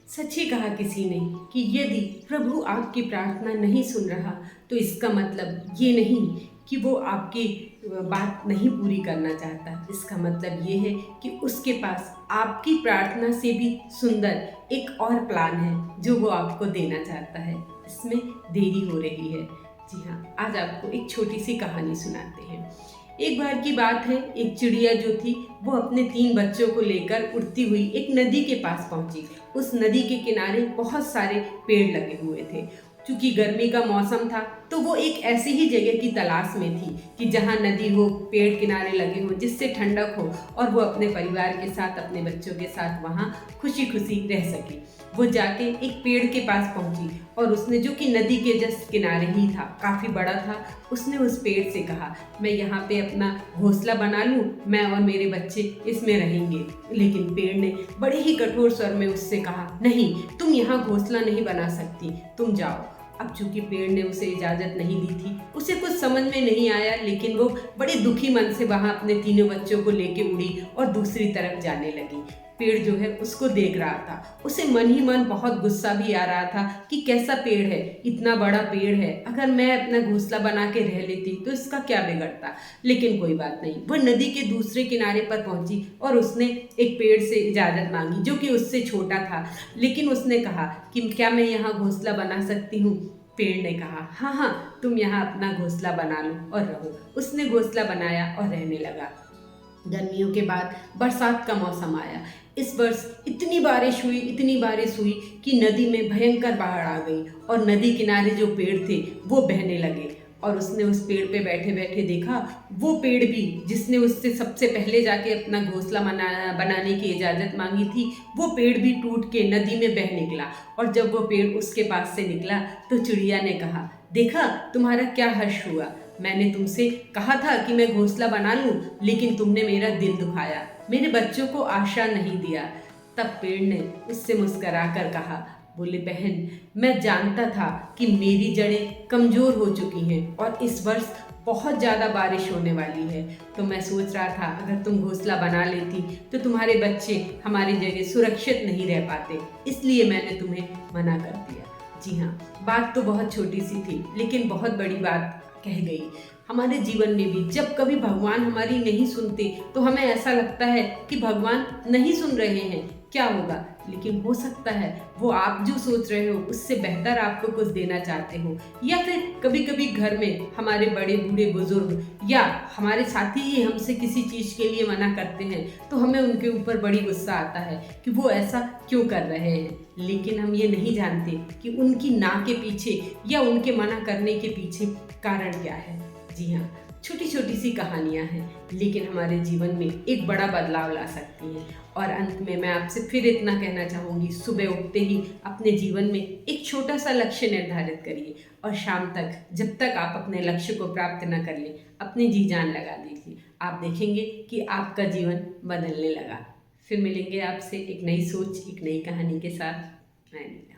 सच ही कहा किसी ने कि यदि प्रभु आपकी प्रार्थना नहीं सुन रहा तो इसका मतलब ये नहीं कि वो आपकी बात नहीं पूरी करना चाहता। इसका मतलब ये है कि उसके पास आपकी प्रार्थना से भी सुंदर एक और प्लान है जो वो आपको देना चाहता है। इसमें देरी हो रही है। जी हाँ, आज आपको एक छोटी सी कहानी सुनाते हैं। एक बार की बात है, एक चिड़िया जो थी वो अपने 3 बच्चों को लेकर उड़ती हुई एक नदी के पास पहुंची। उस नदी के किनारे बहुत सारे पेड़ लगे हुए थे। चूंकि गर्मी का मौसम था तो वो एक ऐसी ही जगह की तलाश में थी कि जहाँ नदी हो, पेड़ किनारे लगे हो, जिससे ठंडक हो और वो अपने परिवार के साथ, अपने बच्चों के साथ वहाँ खुशी खुशी रह सके। वो जाके एक पेड़ के पास पहुंची और उसने, जो कि नदी के जस्ट किनारे ही था, काफ़ी बड़ा था, उसने उस पेड़ से कहा, मैं यहाँ पे अपना घोंसला बना लूँ, मैं और मेरे बच्चे इसमें रहेंगे। लेकिन पेड़ ने बड़े ही कठोर स्वर में उससे कहा, नहीं, तुम यहाँ घोंसला नहीं बना सकती, तुम जाओ। अब चूंकि पेड़ ने उसे इजाज़त नहीं दी थी, उसे कुछ समझ में नहीं आया, लेकिन वो बड़े दुखी मन से वहाँ अपने तीनों बच्चों को लेके उड़ी और दूसरी तरफ जाने लगी। पेड़ जो है उसको देख रहा था, उसे मन ही मन बहुत गुस्सा भी आ रहा था कि कैसा पेड़ है, इतना बड़ा पेड़ है, अगर मैं अपना घोंसला बना के रह लेती तो इसका क्या बिगड़ता। लेकिन कोई बात नहीं, वो नदी के दूसरे किनारे पर पहुंची और उसने एक पेड़ से इजाज़त मांगी जो कि उससे छोटा था। लेकिन उसने कहा कि क्या मैं यहाँ घोंसला बना सकती हूँ। पेड़ ने कहा, हाँ हाँ, तुम यहाँ अपना घोंसला बना लो और रहो। उसने घोंसला बनाया और रहने लगा। गर्मियों के बाद बरसात का मौसम आया। इस वर्ष इतनी बारिश हुई कि नदी में भयंकर बाढ़ आ गई और नदी किनारे जो पेड़ थे वो बहने लगे। और उसने उस पेड़ पे बैठे बैठे देखा, वो पेड़ भी जिसने उससे सबसे पहले जाके अपना घोंसला बनाने की इजाज़त मांगी थी, वो पेड़ भी टूट के नदी में बह निकला। और जब वो पेड़ उसके पास से निकला तो चिड़िया ने कहा, देखा तुम्हारा क्या हर्ष हुआ, मैंने तुमसे कहा था कि मैं घोंसला बना लूं, लेकिन तुमने मेरा दिल दुखाया, मेरे बच्चों को आशा नहीं दिया। तब पेड़ ने उससे मुस्करा कर कहा, बोले, बहन, मैं जानता था कि मेरी जड़ें कमज़ोर हो चुकी हैं और इस वर्ष बहुत ज़्यादा बारिश होने वाली है, तो मैं सोच रहा था अगर तुम घोंसला बना लेती तो तुम्हारे बच्चे हमारी जगह सुरक्षित नहीं रह पाते, इसलिए मैंने तुम्हें मना कर दिया। जी हाँ, बात तो बहुत छोटी सी थी, लेकिन बहुत बड़ी बात कह गई। हमारे जीवन में भी जब कभी भगवान हमारी नहीं सुनते तो हमें ऐसा लगता है कि भगवान नहीं सुन रहे हैं, क्या होगा। लेकिन हो सकता है वो आप जो सोच रहे हो उससे बेहतर आपको कुछ देना चाहते हो। या फिर कभी कभी घर में हमारे बड़े बूढ़े बुजुर्ग या हमारे साथी ही हमसे किसी चीज़ के लिए मना करते हैं तो हमें उनके ऊपर बड़ी गुस्सा आता है कि वो ऐसा क्यों कर रहे हैं। लेकिन हम ये नहीं जानते कि उनकी ना के पीछे या उनके मना करने के पीछे कारण क्या है। जी हाँ, छोटी छोटी सी कहानियाँ हैं, लेकिन हमारे जीवन में एक बड़ा बदलाव ला सकती हैं। और अंत में मैं आपसे फिर इतना कहना चाहूँगी, सुबह उठते ही अपने जीवन में एक छोटा सा लक्ष्य निर्धारित करिए और शाम तक, जब तक आप अपने लक्ष्य को प्राप्त न कर लें, अपनी जी जान लगा दीजिए। आप देखेंगे कि आपका जीवन बदलने लगा। फिर मिलेंगे आपसे एक नई सोच, एक नई कहानी के साथ। मैं नीला।